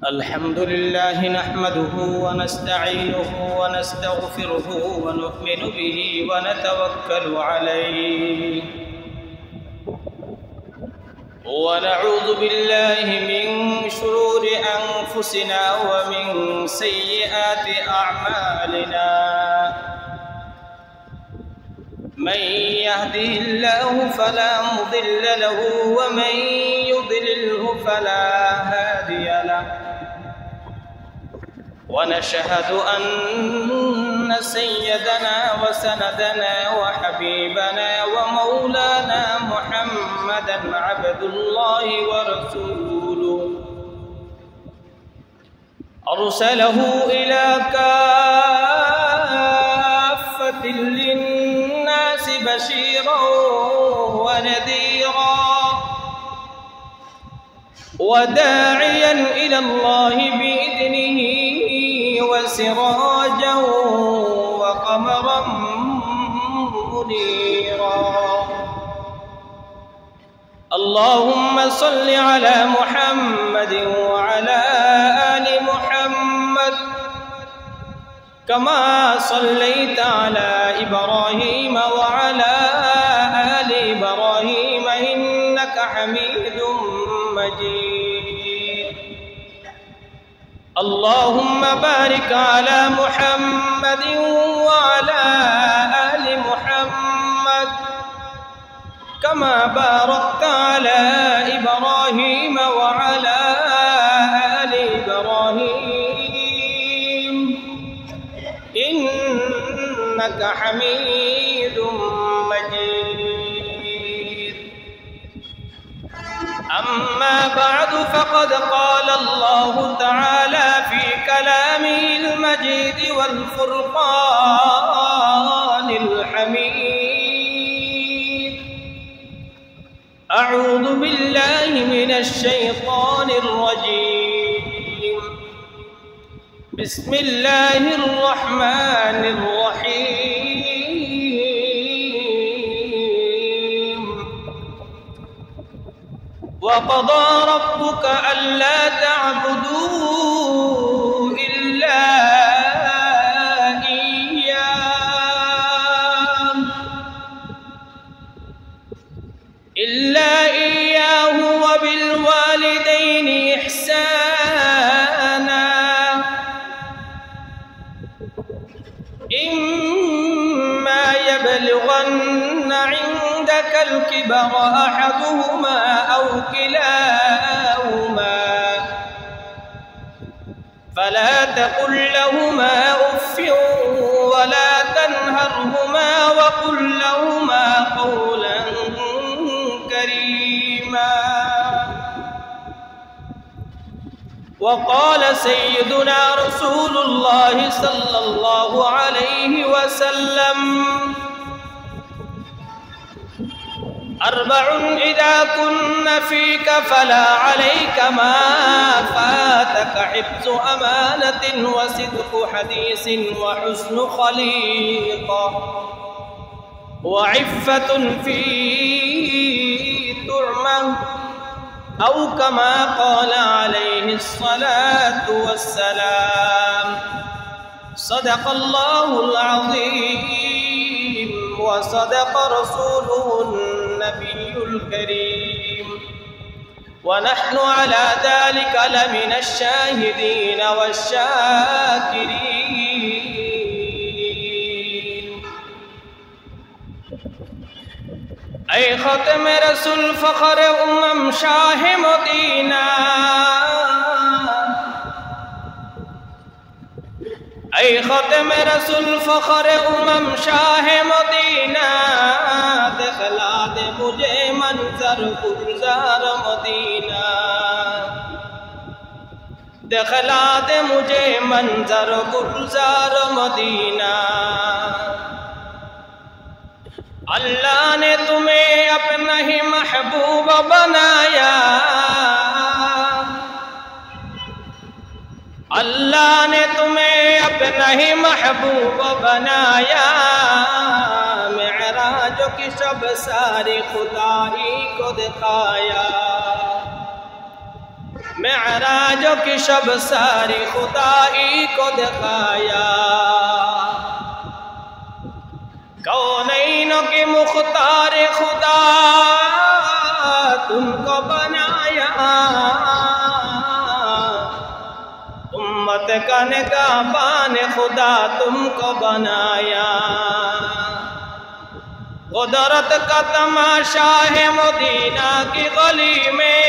الحمد لله نحمده ونستعينه ونستغفره ونؤمن به ونتوكل عليه ونعوذ بالله من شرور أنفسنا ومن سيئات أعمالنا من يهده الله فلا مضل له ومن يضلله فلا هادي له ونشهد أن سيدنا وسندنا وحبيبنا ومولانا محمدا عبد الله ورسوله أرسله إلى كافة للناس بشيرا ونذيرا وداعيا إلى الله بإذنه وسراجا وقمرا منيرا اللهم صل على محمد وعلى آل محمد كما صليت على إبراهيم وعلى آل إبراهيم إنك حميد مجيد اللهم بارك على محمد وعلى آل محمد كما باركت على إبراهيم وعلى آل إبراهيم إنك حميد مجيد أما بعد فقد قال الله تعالى في كلامه المجيد والفرقان الحميد أعوذ بالله من الشيطان الرجيم بسم الله الرحمن الرحيم وقضى ربك ألا تعبدوا إلا إياه وبالوالدين إحسانا إما يبلغن عندك الكبر أحدهما أو كلاهما فلا تقل لهما أف ولا تنهرهما وقل لهما قولا كريما وقال سيدنا رسول الله صلى الله عليه وسلم أربع إذا كن فيك فلا عليك ما فاتك حفظ أمانة وصدق حديث وحسن خليقة وعفة في ترمة أو كما قال عليه الصلاة والسلام صدق الله العظيم وصدق رسوله النبي الكريم ونحن على ذلك لمن الشاهدين والشاكرين أي ختم رسول فخر شاہ مدینہ أي ختم رسول فخر شاہ مدینہ دخلا دے مجھے منظر گلزار مدینہ دخلا دے مجھے منظر گلزار مدینہ اللہ نے تمہیں اپنا ہی محبوب بنایا اللہ نے تمہیں اپنا ہی محبوب بنایا معراج जो कि सब सारी खुदाई को दिखाया, मेराज की सब सारी खुदाई को दिखाया, कौनैन के मुख्तार खुदा तुमको बनाया, उम्मत का निगाहबान खुदा तुमको बनाया। कुदरत का तमाशा है मदीना की गली में,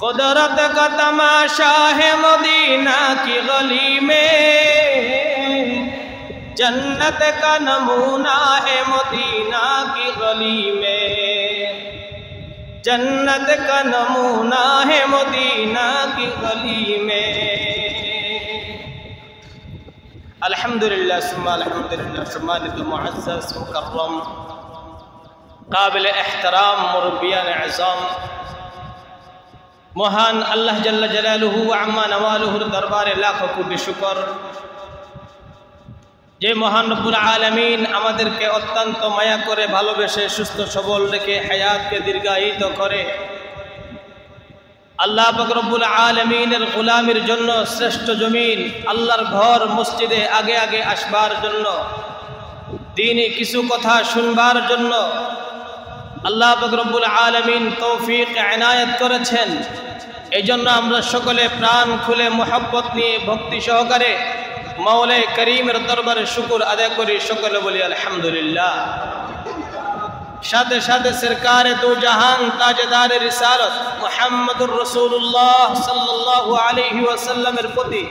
कुदरत का तमाशा है मदीना की गली में, जन्नत का नमूना है मदीना की गली में, जन्नत का नमूना है मदीना की गली में। अल्हम्दुलिल्लाह सुम्मा अल्हम्दुलिल्लाह, सम्मानित मुअज़्ज़ज़ मुकर्रम काबिल एहतराम मुरब्बियान आज़म, মহান আল্লাহ জাল্লা জালালুহু ওয়া আম্মা নওয়ালুহুর দরবারে লাখো কোটি শুকর, যে মহান রব্বুল আলামিন আমাদেরকে অত্যন্ত মায়া করে ভালোবেসে সুস্থ সবল রেখে হায়াতকে দীর্ঘায়িত করে আল্লাহ পাক রব্বুল আলামিনের গোলামির জন্য শ্রেষ্ঠ জমিন আল্লাহর ঘর মসজিদে আগে আগে আসবার জন্য, দ্বীনি কিছু কথা শুনবার জন্য আল্লাহ পাক রব্বুল আলামিন তৌফিক এনায়েত করেছেন। এই জন্য আমরা সকলে প্রাণ খুলে মোহাব্বত নিয়ে ভক্তি সহকারে মাওলাই করিমের দরবারে শুকর আদায় করি, সকলে বলি আলহামদুলিল্লাহ। সাথে সাথে সরকারে দো জাহান তাজদার রিসালত মুহাম্মদুর রাসূলুল্লাহ সাল্লাল্লাহু আলাইহি ওয়াসাল্লামের প্রতি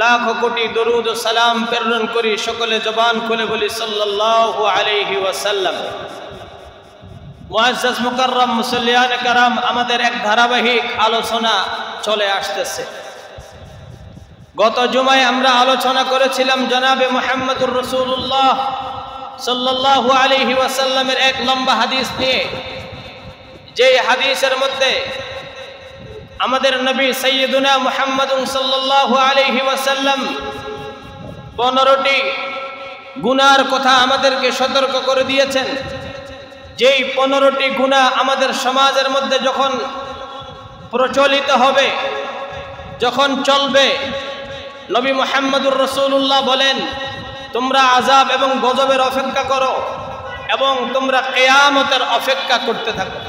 লাখো কোটি দরুদ ও সালাম প্রেরণ করি, সকলে জবান খুলে বলি সাল্লাল্লাহু আলাইহি ওয়াসাল্লাম। মুআজ্জাজ মুকাররম মুসল্লিয়ান কারাম, আমাদের এক ধারাবাহিক আলোচনা চলে আসতেছে। গত জুমায় আমরা আলোচনা করেছিলাম জনাবে মুহাম্মদুর রাসূলুল্লাহ সাল্লাল্লাহু আলাইহি ওয়াসাল্লামের এক লম্বা হাদিস নিয়ে, যে হাদিসের মধ্যে আমাদের নবী সাইয়্যিদুনা মুহাম্মদুন সাল্লাল্লাহু আলাইহি ওয়াসাল্লাম 15টি গুনার কথা আমাদেরকে সতর্ক করে দিয়েছেন। যেই 15টি গুনাহ আমাদের সমাজের মধ্যে যখন প্রচলিত হবে, যখন চলবে, নবী মুহাম্মদুর রাসূলুল্লাহ বলেন তোমরা আযাব এবং গজবের অপেক্ষা করো এবং তোমরা কিয়ামতের অপেক্ষা করতে থাকো।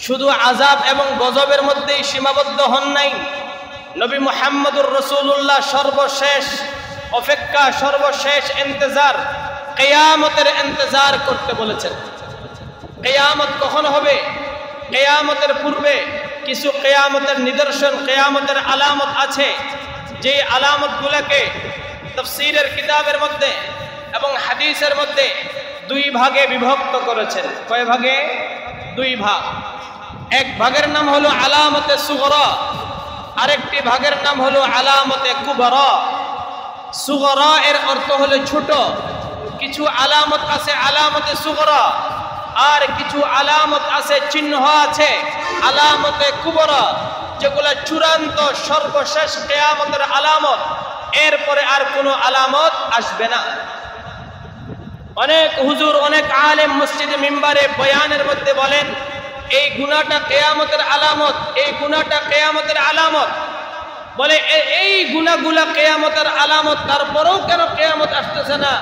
শুধু আযাব এবং গজবের মধ্যেই সীমাবদ্ধ হন নাই, নবী মুহাম্মদুর রাসূলুল্লাহ সর্বশেষ অপেক্ষা, সর্বশেষ ইন্তজার কিয়ামতের ইন্তজার করতে বলেছেন। কিয়ামত কখন হবে? কিয়ামতের পূর্বে কিছু কিয়ামতের নিদর্শন, কিয়ামতের আলামত আছে, যে আলামতগুলোকে তাফসীরের কিতাবের মধ্যে এবং হাদিসের মধ্যে দুই ভাগে বিভক্ত করেছেন। কয় ভাগে? দুই ভাগ। এক ভাগের নাম হলো আলামতে সুগরা, আরেকটি ভাগের নাম হলো আলামতে কুবরা। সুগরা এর অর্থ হলো ছোট, কিছু আলামত আছে আলামতে সুগরা, আর কিছু আলামত আছে, চিহ্ন আছে আলামতে কুবরা, যেগুলো চূড়ান্ত সর্বশেষ কিয়ামতের আলামত, এরপরে আর কোনো আলামত আসবে না। অনেক হুজুর, অনেক আলেম মসজিদে মিম্বারে বয়ানের মধ্যে বলেন এই গুনাহটা কিয়ামতের আলামত, এই গুনাহটা কিয়ামতের আলামত। বলে এই গুনাহগুলা কিয়ামতের আলামত, তারপরেও কেন কিয়ামত আসতেছে না?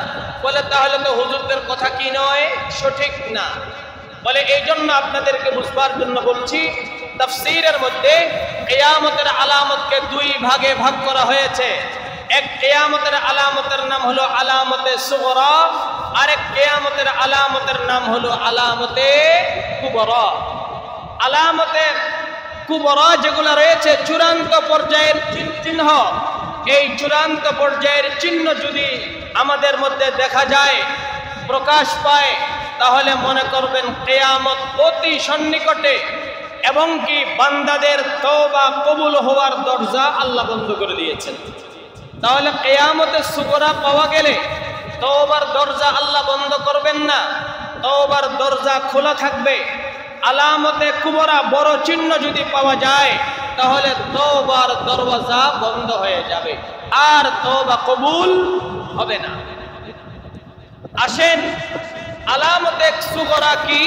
বলে তাহলে তো হুজুরদের কথা কি নয়, সঠিক না। বলে এই জন্য আপনাদেরকে বুঝবার জন্য বলছি, তাফসীরের মধ্যে কিয়ামতের আলামতকে দুই ভাগে ভাগ করা হয়েছে। এক কিয়ামতের আলামতের নাম হলো আলামতে সুগরা, আরেক কিয়ামতের আলামতের নাম হলো আলামতে কুবরা। আলামতে কুবরা যেগুলো রয়েছে চূড়ান্ত পর্যায়ের চিহ্ন, এই চূড়ান্ত পর্যায়ের চিহ্ন যদি আমাদের মধ্যে দেখা যায়, প্রকাশ পায়, তাহলে মনে করবেন কিয়ামত অতি সন্নিকটে, এবং কি বান্দাদের তওবা কবুল হওয়ার দরজা আল্লাহ বন্ধ করে দিয়েছেন। তাহলে কিয়ামতে সুগরা পাওয়া গেলে তওবার দরজা আল্লাহ বন্ধ করবেন না, তওবার দরজা খোলা থাকবে। আলামতে কুবরা বড় চিহ্ন যদি পাওয়া যায়, তাহলে তওবার দরওয়াজা বন্ধ হয়ে যাবে, আর তওবা কবুল হবে না। আসেন আলামতে সুগরা কি,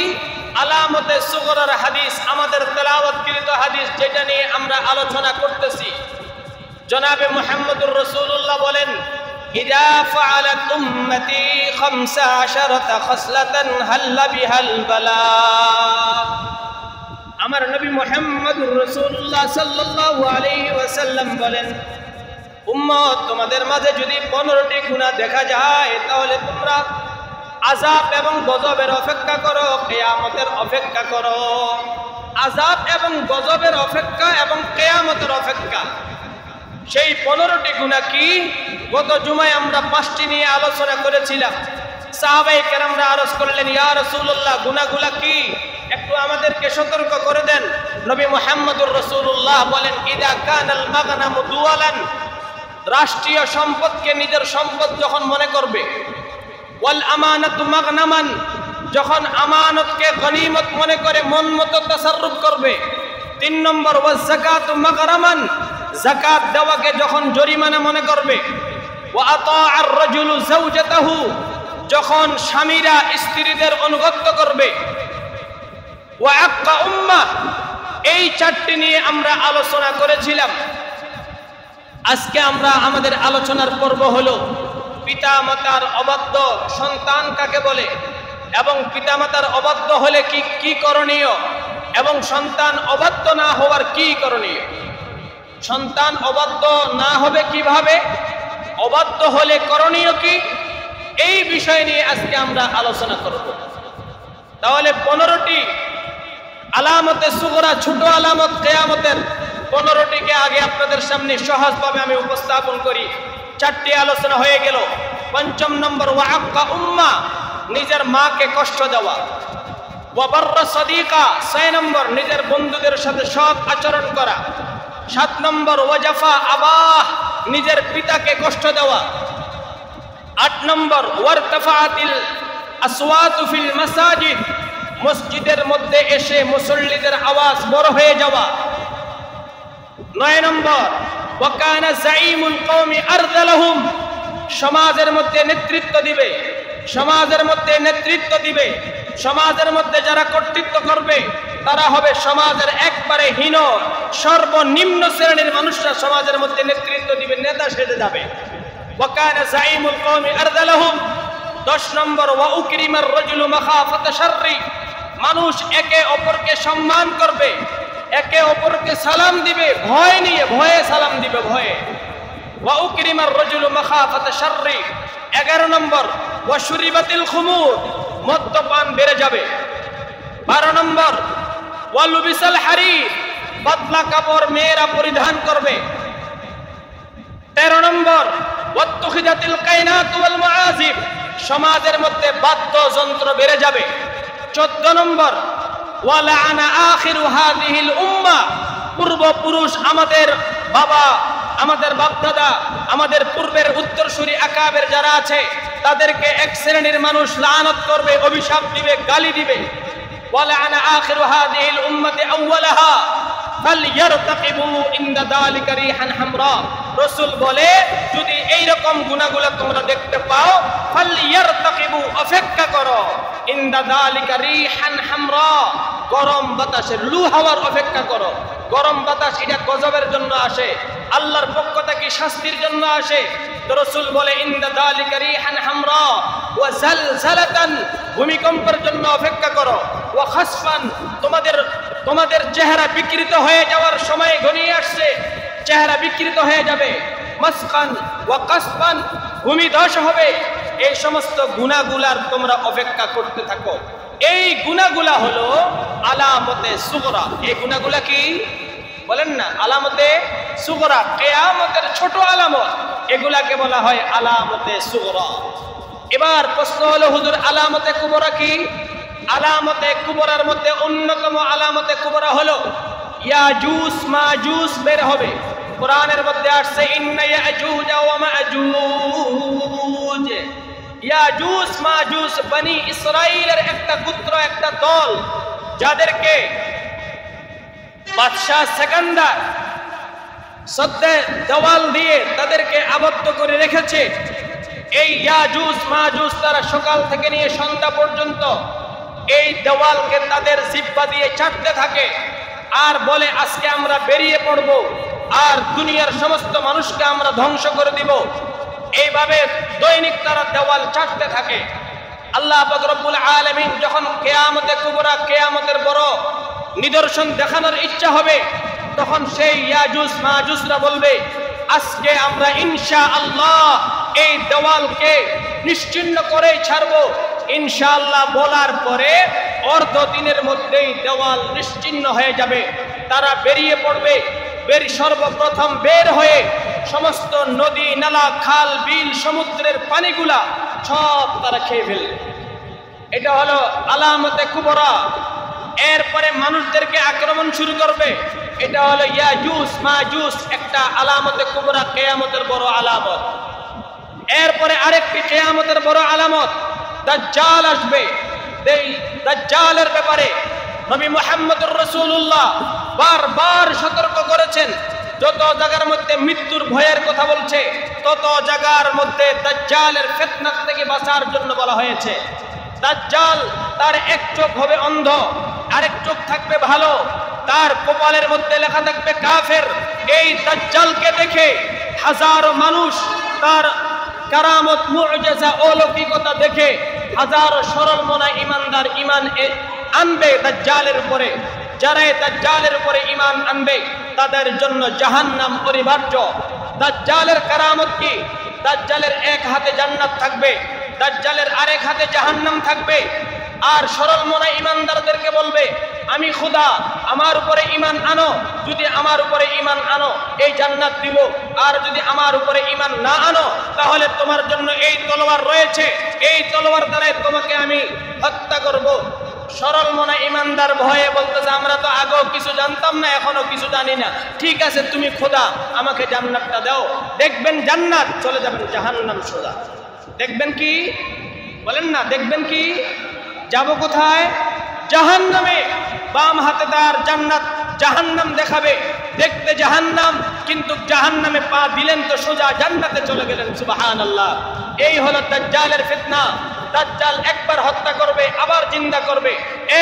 আলামতে সুগরার হাদিস, আমাদের তেলাওয়াতকৃত হাদিস যেটা নিয়ে আমরা আলোচনা করতেছি। জনাবে মুহাম্মদুর রাসূলুল্লাহ বলেন, ইযা ফাআলাত উম্মতি 15 খাসলাতান হাল্লা বিহাল বালা। আমার নবী মুহাম্মদুর রাসূলুল্লাহ সাল্লাল্লাহু আলাইহি ওয়াসাল্লাম বলেন, উম্মত তোমাদের মাঝে যদি 15টি গুনাহ দেখা যায় তাহলে তোমরা আযাব এবং গজবের অপেক্ষা করো, কিয়ামতের অপেক্ষা করো। আযাব এবং গজবের অপেক্ষা এবং কিয়ামতের অপেক্ষা। সেই 15টি গুনাহ কি? গত জুমায় আমরা 5টি নিয়ে আলোচনা করেছিলাম। সাহাবায়ে কেরামরা আরজ করলেন, ইয়া রাসূলুল্লাহ গুনাহগুলো কি? একটু আমাদেরকে সতর্ক করে দেন। নবী মুহাম্মদুর রাসূলুল্লাহ বলেন, ইদা কানাল মাগনামু দুওয়ালান, রাষ্ট্রীয় সম্পদকে নিজের সম্পদ যখন মনে করবে, ওয়াল আমানাতু মাগনামান, যখন আমানতকে গনিমত মনে করে মন মতো তাসাররুফ করবে। 3 নম্বর, ওয়াজ যাকাতু মাগরামান, যাকাত দেওয়াকে যখন জরিমানা মনে করবে। ওয়া আতাআর রাজুলু যাওজাতাহু, যখন স্বামীরা স্ত্রীদের অনুগত করবে। ওয়া আক্কা উম্মাহ, এই 4টি নিয়ে আমরা আলোচনা করেছিলাম। আজকে আমরা আমাদের আলোচনার পর্ব হলো পিতামাতার অবাধ্য সন্তান কাকে বলে, এবং পিতামাতার অবাধ্য হলে কি কি করণীয়, এবং সন্তান অবাধ্য না হওয়ার কি করণীয়। সন্তান অবাধ্য না হবে কিভাবে, অবাধ্য হলে করণীয় কি, এই বিষয় নিয়ে আজকে আমরা আলোচনা করব। তাহলে 15টি আলামতে সুগরা, ছোট আলামত কিয়ামতের, 15টিকে আগে আপনাদের সামনে সহজভাবে আমি উপস্থাপন করি। 4টি আলোচনা হয়ে গেল। 5ম নম্বর, ওয়া আক্কা উম্মা, নিজের মাকে কষ্ট দেওয়া। ওয়া বাররা সাদিকা, 6 নম্বর, নিজের বন্ধুদের সাথে সৎ আচরণ করা। 7 নম্বর, ওয়া জাফা আবাহ, নিজের পিতাকে কষ্ট দেওয়া। 8 নম্বর, ওয়ারতাফাতিল আসওয়াতু ফিল মাসাজিদ, মসজিদের মধ্যে এসে মুসল্লিদের আওয়াজ বড় হয়ে যাওয়া। 9 নম্বর, ওয়া কানা যাঈমুল কওমি আরদালাহুম, সমাজের মধ্যে নেতৃত্ব দিবে, সমাজের মধ্যে নেতৃত্ব দিবে। সমাজের মধ্যে যারা কর্তৃত্ব করবে তারা হবে সমাজের একবারে হীন সর্বনিম্ন শ্রেণীর মানুষরা সমাজের মধ্যে নেতৃত্ব দিবে, নেতা সেজে যাবে। ওয়া কানা যাঈমুল কওমি আরদালাহুম। 10 নম্বর, ওয়া উকরিমার রাজুলু মাখাফাতা শাররি, মানুষ একে অপরকে সম্মান করবে, একে অপরকে সালাম দিবে, ভয় নিয়ে, ভয়ে সালাম দিবে, ভয়ে। ওয়া উকরিমার রাজুলু মাখাফাতা শাররি। 11 নম্বর, ওয়া শুরিবাতিল খুমুর, মদ্যপান বেড়ে যাবে। 12 নম্বর, ওয়া লুবিসাল হারির, পাতলা কাপড় মেয়েরা পরিধান করবে। 13 নম্বর, ওয়াত্তুখিজাতিল কায়নাত ওয়াল মুআজিব, সমাজের মধ্যে বাদ্যযন্ত্র বেড়ে যাবে। 14 নম্বর, ওয়া লাআনা আখিরু হাযিহিল উম্মাহ, পূর্বপুরুষ আমাদের বাবা, আমাদের বাপদাদা, আমাদের পূর্বের উত্তরসূরি আকাবের যারা আছে তাদেরকে এক শ্রেণীর মানুষ লানত করবে, অভিশাপ দিবে, গালি দিবে। ওয়া লাআনা আখিরু হাযিহিল উম্মতি আউওয়ালাহা ফালইয়ারতাকিবু ইনদা যালিকা রিহান হামরা। রাসূল বলে, যদি এই রকম গুনাহগুলো তোমরা দেখতে পাও, ফালইয়ারতাকিবু, অপেক্ষা করো, ইনদা যালিকা রিহান হামরা, গরম বাতাসের, লু হাওয়ার অপেক্ষা করো। গরম বাতাস এটা গজবের জন্য আসে, আল্লাহর পক্ষ থেকে শাস্তির জন্য আসে। তো রাসূল বলে, ইনদা যালিকা রিহান হামরা ওয়া জালজালাতান, ভূমিকম্পের জন্য অপেক্ষা করো। ওয়া খাসফান, তোমাদের চেহারা বিকৃত হয়ে যাওয়ার সময় ঘনিয়ে আসছে, চেহারা বিকৃত হয়ে যাবে। মাসখান ওয়া কাসফান, ভূমি ধস হবে। এই সমস্ত গুনাহগুলার তোমরা অপেক্ষা করতে থাকো। এই গুনাহগুলা হলো আলামতে সুগরা। এই গুনাহগুলা কি বলেন না? আলামতে সুগরা, কিয়ামতের ছোট আলামত, এগুলাকে বলা হয় আলামতে সুগরা। এবার প্রশ্ন হলো, হুজুর আলামতে কুবরা কি? আলামতে কুবরার মধ্যে অন্যতম আলামতে কুবরা হলো ইয়াজুজ মাজুজ বের হবে। কোরআনের মধ্যে আসছে, ইন্না ইয়াজুজ ওয়া মাজুজ। ইয়াজুজ মাজুজ বনি ইসরাইলের একটা গোত্র, একটা দল, যাদেরকে বাদশাহ সেকান্দার সদ্যে দেওয়াল দিয়ে তাদেরকে আবদ্ধ করে রেখেছে। এই ইয়াজুজ মাজুজ তারা সকাল থেকে নিয়ে সন্ধ্যা পর্যন্ত এই দেওয়ালকে তাদের জিহ্বা দিয়ে চাটতে থাকে আর বলে আজকে আমরা বেরিয়ে পড়ব আর দুনিয়ার সমস্ত মানুষকে আমরা ধ্বংস করে দিব। এইভাবে দৈনিক তারা দেওয়াল চাটতে থাকে। আল্লাহ পাক রব্বুল আলামিন যখন কিয়ামতে কুবরা, কিয়ামতের বড় নিদর্শন দেখানোর ইচ্ছা হবে, তখন সেই ইয়াজুজ মাজুজরা বলবে আজকে আমরা ইনশাআল্লাহ এই দেওয়ালকে নিশ্চিহ্ন করেই ছাড়বো। ইনশাআল্লাহ বলার পরে অর্ধ দিনের মধ্যেই দেওয়াল নিশ্চিহ্ন হয়ে যাবে। তারা বেরিয়ে পড়বে। সর্বপ্রথম বের হয়ে সমস্ত নদী নালা খাল বিল সমুদ্রের পানিগুলা সব তারা খেয়ে ফেলবে। এটা হলো আলামতে কুবরা। এরপরে মানুষদেরকে আক্রমণ শুরু করবে। এটা হলো ইয়াজুজ মাজুজ, একটা আলামতে কুবরা, কিয়ামতের বড় আলামত। এরপরে আরেকটি কিয়ামতের বড় আলামত দাজ্জাল আসবে। এই দাজ্জালের ব্যাপারে নবী মুহাম্মদুর রাসূলুল্লাহ বারবার সতর্ক করেছেন। যত জায়গার মধ্যে মৃত্যুর ভয়ের কথা বলছে, তত জায়গার মধ্যে দাজ্জালের ফিতনা থেকে বাঁচার জন্য বলা হয়েছে। দাজ্জাল তার এক চোখ হবে অন্ধ, আরেক চোখ থাকবে ভালো, তার কপালের মধ্যে লেখা থাকবে কাফের। এই দাজ্জালকে দেখে হাজারো মানুষ তার কারামত মুআজিজা অলৌকিকতা দেখে হাজারো সরল মনা ঈমানদার ঈমান আনবে দাজ্জালের উপরে। যারা দাজ্জালের উপরে ঈমান আনবে তাদের জন্য জাহান্নাম অনিবার্য। দাজ্জালের কারামত কি? দাজ্জালের এক হাতে জান্নাত থাকবে, দাজ্জালের আরেক হাতে জাহান্নাম থাকবে। আর সরল মনা ঈমানদারদেরকে বলবে আমি খোদা, আমার উপরে ঈমান আনো, যদি আমার উপরে ঈমান আনো এই জান্নাত দিব, আর যদি আমার উপরে ঈমান না আনো তাহলে তোমার জন্য এই তলোয়ার রয়েছে, এই তলোয়ার দ্বারা তোমাকে আমি হত্যা করব। সরল মনা ঈমানদার ভয়ে বলতেছে আমরা তো আগেও কিছু জানতাম না, এখনো কিছু জানি না। ঠিক আছে তুমি খোদা আমাকে জান্নাতটা দাও। দেখবেন জান্নাত, চলে যাবেন জাহান্নাম সোজা। দেখবেন কি? বলেন না, দেখবেন কি? যাব কোথায়? জাহান্নামে। বাম হাতে তার জান্নাত, জাহান্নাম দেখাবে। দেখতে জাহান্নাম, কিন্তু জাহান্নামে পা দিলেন তো সোজা জান্নাতে চলে গেলেন। সুবহানাল্লাহ। এই হলো দাজ্জালের ফিতনা। দাজ্জাল একবার হত্যা করবে, আবার জিন্দা করবে,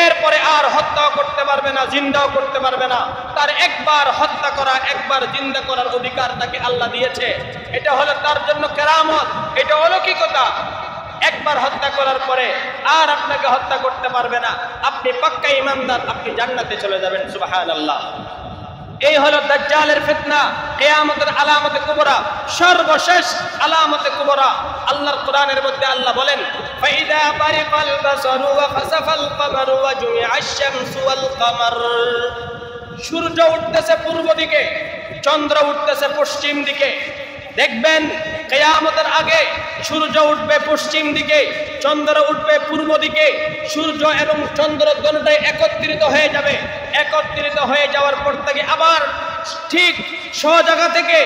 এরপরে আর হত্যাও করতে পারবে না, জিন্দাও করতে পারবে না। তার একবার হত্যা করা, একবার জিন্দা করার অধিকার তাকে আল্লাহ দিয়েছে। এটা হলো তার জন্য কেরামত, এটা অলৌকিকতা। একবার হত্যা করার পরে আর আপনাকে হত্যা করতে পারবে না। আপনি পাক্কা ঈমানদার, আপনি জান্নাতে চলে যাবেন। সুবহানাল্লাহ। এই হলো দাজ্জালের ফিতনা, কিয়ামতের আলামতে কুবরা, সর্বশেষ আলামতে কুবরা। আল্লাহর কোরআনের মধ্যে আল্লাহ বলেন ফাইদা বারিকাল বাসারু ওয়া খাসাফাল কমারু ওয়া জুমিআশ শামসু ওয়াল কমার। সূর্য উঠতেছে পূর্ব দিকে, চন্দ্র উঠতেছে পশ্চিম দিকে। দেখবেন কিয়ামতের আগে সূর্য উঠবে পশ্চিম দিকে, চন্দ্র উঠবে পূর্ব দিকে। সূর্য এবং চন্দ্র দুটোই একত্রিত হয়ে যাবে। একত্রিত হয়ে যাওয়ার পর থেকে আবার ঠিক জায়গা থেকে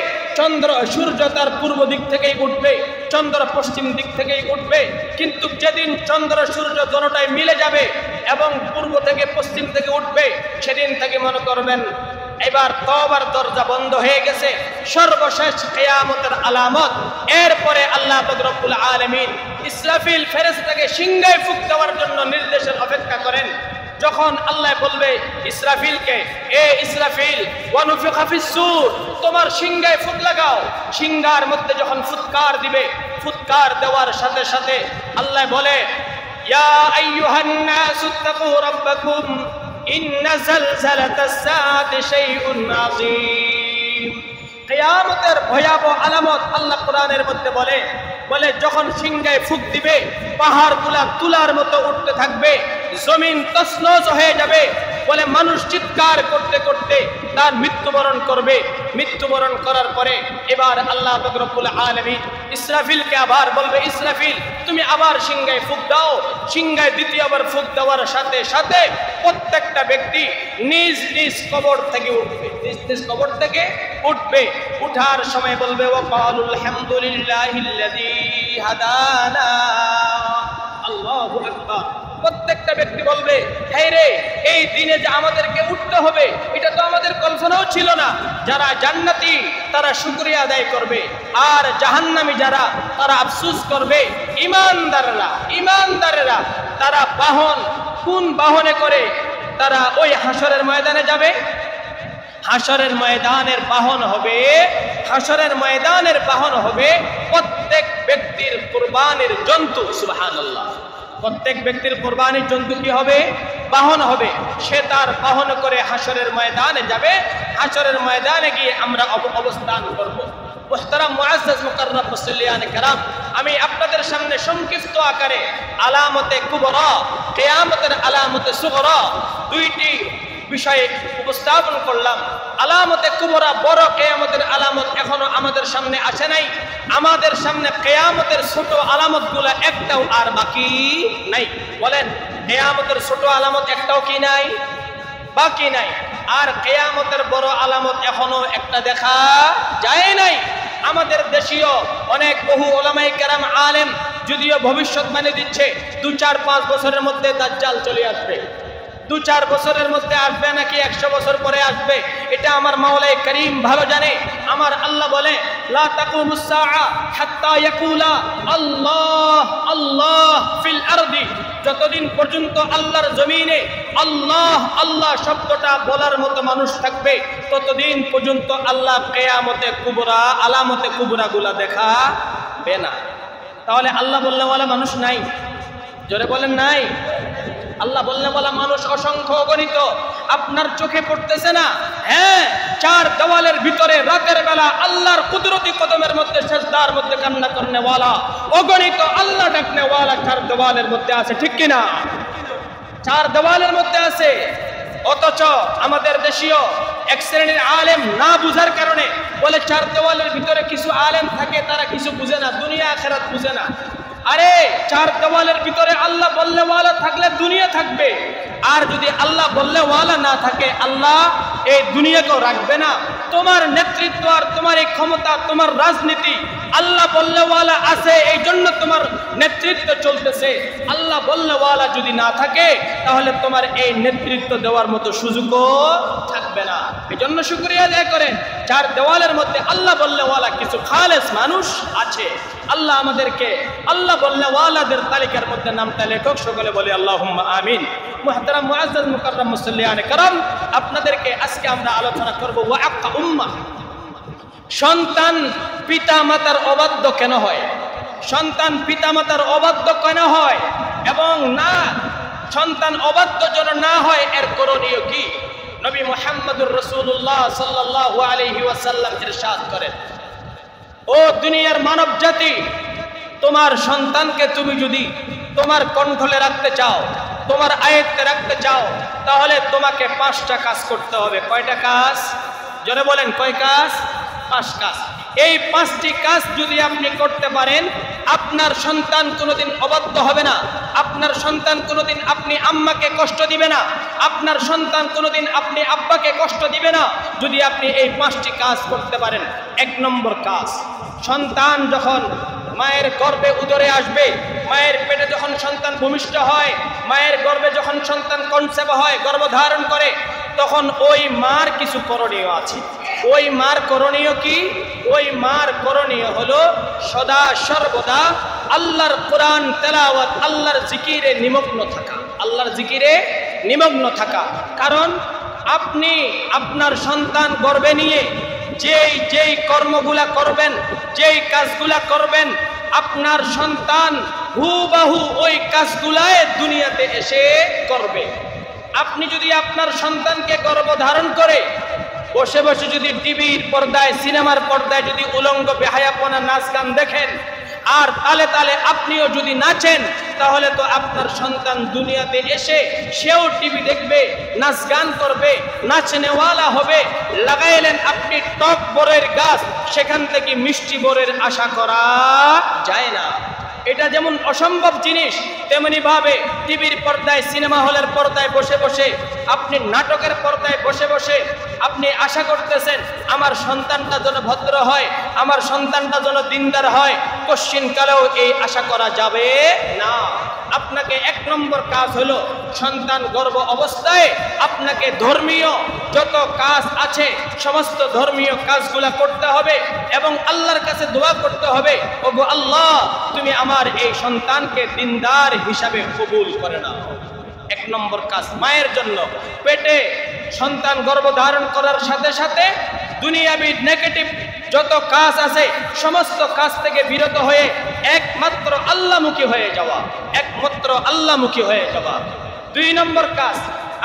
সূর্য তার পূর্ব দিক থেকেই উঠবে, চন্দ্র পশ্চিম দিক থেকেই উঠবে। কিন্তু যেদিন চন্দ্র সূর্য দুটোই মিলে যাবে এবং পূর্ব থেকে পশ্চিম থেকে উঠবে, সেদিন থেকে মনে করবেন এবার তওবার দরজা বন্ধ হয়ে গেছে। সর্বশেষ কিয়ামতের আলামত। এরপরে আল্লাহ পাক রব্বুল আলামিন ইসরাফিল ফেরেশতাকে সিংহায় ফুঁক দেওয়ার জন্য নির্দেশের অপেক্ষা করেন। যখন আল্লাহ বলবে ইসরাফিলকে, এ ইসরাফিল ওয়ানুফিখা ফিস-সূর, তোমার সিংহায় ফুঁক লাগাও। সিংহার মধ্যে যখন ফুৎকার দিবে, ফুৎকার দেওয়ার সাথে সাথে আল্লাহ বলে ইয়া আইয়ুহান নাসু তাকু রাব্বাকুম ইন্না যালজালাতাস সাআতি শাইউন আযীম। কিয়ামতের ভয়াবহ আলামত আল্লাহ কোরআনের মধ্যে বলে যখন সিংহায় ফুঁক দিবে, পাহাড়গুলা তুলার মতো উঠতে থাকবে, জমিন তছনছ হয়ে যাবে। বলে মানুষ চিৎকার করতে করতে তার মৃত্যুবরণ করবে। মৃত্যুবরণ করার পরে এবার আল্লাহ পাক রব্বুল আলামিন ইসরাফিলকে আবার বলবে ইসরাফিল তুমি আবার সিংহায় ফুঁক দাও। সিংহায় দ্বিতীয়বার ফুঁক দেওয়ার সাথে সাথে প্রত্যেকটা ব্যক্তি নিজ নিজ কবর থেকে উঠবে, নিজ নিজ কবর থেকে উঠবে। উঠার সময় বলবে ওয়াকালুল হামদুলিল্লাহিল্লাযী হাদানা। আল্লাহু আকবার। প্রত্যেকটা ব্যক্তি বলবে হ্যাঁ রে, এই দিনে যে আমাদেরকে উঠতে হবে এটা তো আমাদের কল্পনাও ছিল না। যারা জান্নাতি তারা শুকরিয়া আদায় করবে, আর জাহান্নামী যারা তারা আফসোস করবে। ইমানদারেরা তারা কোন বাহনে করে তারা ওই হাসরের ময়দানে যাবে? হাসরের ময়দানের বাহন হবে প্রত্যেক ব্যক্তির কুরবানির জন্তু। সুবহানাল্লাহ। প্রত্যেক ব্যক্তির কুরবানির জন্তু কি হবে? বাহন হবে। সে তার বাহন করে হাসরের ময়দানে যাবে। হাসরের ময়দানে গিয়ে আমরা অবস্থান করব। মুহতারাম মুআজ্জাজ মুকাররম মুসল্লিয়ান কিরাম, আমি আপনাদের সামনে সংক্ষিপ্ত আকারে আলামতে কুবরা, কিয়ামতের আলামতে সুগরা দুইটি বিষয়ে উপস্থাপন করলাম। আলামতে কুবরা বড় কিয়ামতের আলামত এখনো আমাদের সামনে আসে নাই। আমাদের সামনে কিয়ামতের ছোট আলামতগুলো একটাও আর বাকি নাই। বলেন, কিয়ামতের ছোট আলামত একটাও কি নাই? বাকি নাই। আর কিয়ামতের বড় আলামত এখনো একটা দেখা যায় নাই। আমাদের দেশীয় অনেক বহু উলামায়ে কেরাম আলেম যদিও ভবিষ্যৎবাণী দিচ্ছে 2-4-5 বছরের মধ্যে দাজ্জাল চলে আসবে। 2-4 বছরের মধ্যে আসবে নাকি 100 বছর পরে আসবে এটা আমার মাওলাই করিম ভালো জানে। আমার আল্লাহ বলে, লা তাকুমুস সাআ হাত্তা ইয়াকুলা আল্লাহ আল্লাহ ফিল আরদি। যতদিন পর্যন্ত আল্লাহর জমিনে আল্লাহ আল্লাহ শব্দটা বলার মতো মানুষ থাকবে ততদিন পর্যন্ত আল্লাহ কিয়ামতে কুবরা আলামতে কুবরাগুলা দেখাবে না। তাহলে আল্লাহ বললেওয়ালা মানুষ নাই? জোরে বলেন নাই? আল্লাহ বললে বলা মানুষ অসংখ্য অগণিত। আপনার চোখে পড়তেছে না? হ্যাঁ, 4 দেওয়ালের ভিতরে রাতের বেলা আল্লাহর কুদরতি কদমের মধ্যে সেজদার মধ্যে কান্না করনেওয়ালা অগণিত আল্লাহ ডাকনেওয়ালা 4 দেওয়ালের মধ্যে আছে, ঠিক কিনা? 4 দেওয়ালের মধ্যে আছে। অথচ আমাদের দেশীয় এক শ্রেণীর আলেম না বুঝার কারণে বলে 4 দেওয়ালের ভিতরে কিছু আলেম থাকে, তারা কিছু বুঝে না, দুনিয়া আখিরাত বুঝে না। আরে 4 দেওয়ালের ভিতরে আল্লাহ বললেওয়ালা থাকলে দুনিয়া থাকবে, আর যদি আল্লাহ বললেওয়ালা না থাকে আল্লাহ এই দুনিয়াকেও রাখবে না। তোমার নেতৃত্ব আর তোমার এই ক্ষমতা, তোমার রাজনীতি আল্লাহ বললেওয়ালা আছে, এই জন্য তোমার নেতৃত্ব চলতেছে। আল্লাহ বললেওয়ালা যদি না থাকে তাহলে তোমার এই নেতৃত্ব দেওয়ার মতো সুযোগও থাকবে না। এই জন্য শুকরিয়া আদায় করেন, 4 দেওয়ালের মধ্যে আল্লাহ বললেওয়ালা কিছু খালেস মানুষ আছে। আল্লাহ আমাদেরকে আল্লাহ বললেওয়ালাদের তালিকার মধ্যে নামটা লেখক। সকলে বলে আল্লাহুম্মা আমিন। মুহতারাম মুআজ্জাজ মুকাররম মুসল্লিয়ান কিরাম, আপনাদেরকে আজকে আমরা আলোচনা করব ওয়াক্কা উম্মাহ। সন্তান পিতামাতার অবাধ্য কেন হয়? সন্তান পিতামাতার অবাধ্য কেন হয়? এবং না সন্তান অবাধ্য যেন না হয় এর করণীয় কি? নবী মুহাম্মদুর রাসূলুল্লাহ সাল্লাল্লাহু আলাইহি ওয়াসাল্লাম ইরশাদ করেন, ও দুনিয়ার মানব জাতি, তোমার সন্তানকে তুমি যদি তোমার কন্ট্রোলে রাখতে চাও, তোমার আয়ত্তে রাখতে চাও, তাহলে তোমাকে 5টা কাজ করতে হবে। কয়টা কাজ? জোরে বলেন, কয় কাজ? 5 কাজ। এই 5টি কাজ যদি আপনি করতে পারেন, আপনার সন্তান কোনোদিন অবাধ্য হবে না। আপনার সন্তান কোনোদিন আপনি আম্মাকে কষ্ট দিবে না। আপনার সন্তান কোনোদিন আপনি আব্বাকে কষ্ট দিবে না যদি আপনি এই 5টি কাজ করতে পারেন। 1 নম্বর কাজ, সন্তান যখন মায়ের গর্ভে উদরে আসবে, মায়ের পেটে যখন সন্তান ভূমিষ্ঠ হয়, মায়ের গর্ভে যখন সন্তান কনসেপ্ট হয়, গর্ভধারণ করে, তখন ওই মার কিছু করণীয় আছে। ওই মার করণীয় কি? ওই মার করণীয় হলো সদা সর্বদা আল্লাহর কোরআন তেলাওয়াত, আল্লাহর জিকিরে নিমগ্ন থাকা। আল্লাহর জিকিরে নিমগ্ন থাকা। কারণ আপনি আপনার সন্তান গর্ভে নিয়ে যেই কর্মগুলা করবেন, যেই কাজগুলা করবেন, আপনার সন্তান হুবাহু ওই কাজগুলায় দুনিয়াতে এসে করবে। আপনি যদি আপনার সন্তানকে গর্ভধারণ করে বসে বসে যদি টিভির পর্দায়, সিনেমার পর্দায় যদি উলঙ্গ বেহায়াপনা নাচ গান দেখেন, আর তালে তালে আপনিও যদি নাচেন, তাহলে তো আপনার সন্তান দুনিয়াতে এসে সেও টিভি দেখবে, নাচ গান করবে, নাচনেওয়ালা হবে। লাগাইলেন আপনি টক বরের গাছ, সেখান থেকে মিষ্টি বরের আশা করা যায় না। এটা যেমন অসম্ভব জিনিস, তেমনি ভাবে টিভির পর্দায়, সিনেমা হলের পর্দায় বসে বসে, আপনি নাটকের পর্দায় বসে বসে আপনি আশা করতেছেন আমার সন্তানটা যেন ভদ্র হয়, আমার সন্তানটা যেন দিনদার হয়। কশ্চিনকালেও এই আশা করা যাবে না। আপনাকে এক নম্বর কাজ হলো সন্তান গর্ভ অবস্থায় আপনাকে ধর্মীয় যত কাজ আছে সমস্ত ধর্মীয় কাজগুলা করতে হবে এবং আল্লাহর কাছে দোয়া করতে হবে, ওগো আল্লাহ তুমি আমার এই সন্তানকে দিনদার হিসাবে কবুল করে নাও। এক নম্বর কাজ মায়ের জন্য পেটে সন্তান গর্ভধারণ করার সাথে সাথে দুনিয়াবি নেগেটিভ যত কাজ আছে সমস্ত কাজ থেকে বিরত হয়ে একমাত্র আল্লাহমুখী হয়ে যাওয়া, একমাত্র আল্লাহমুখী হয়ে যাওয়া। 2 নম্বর কাজ,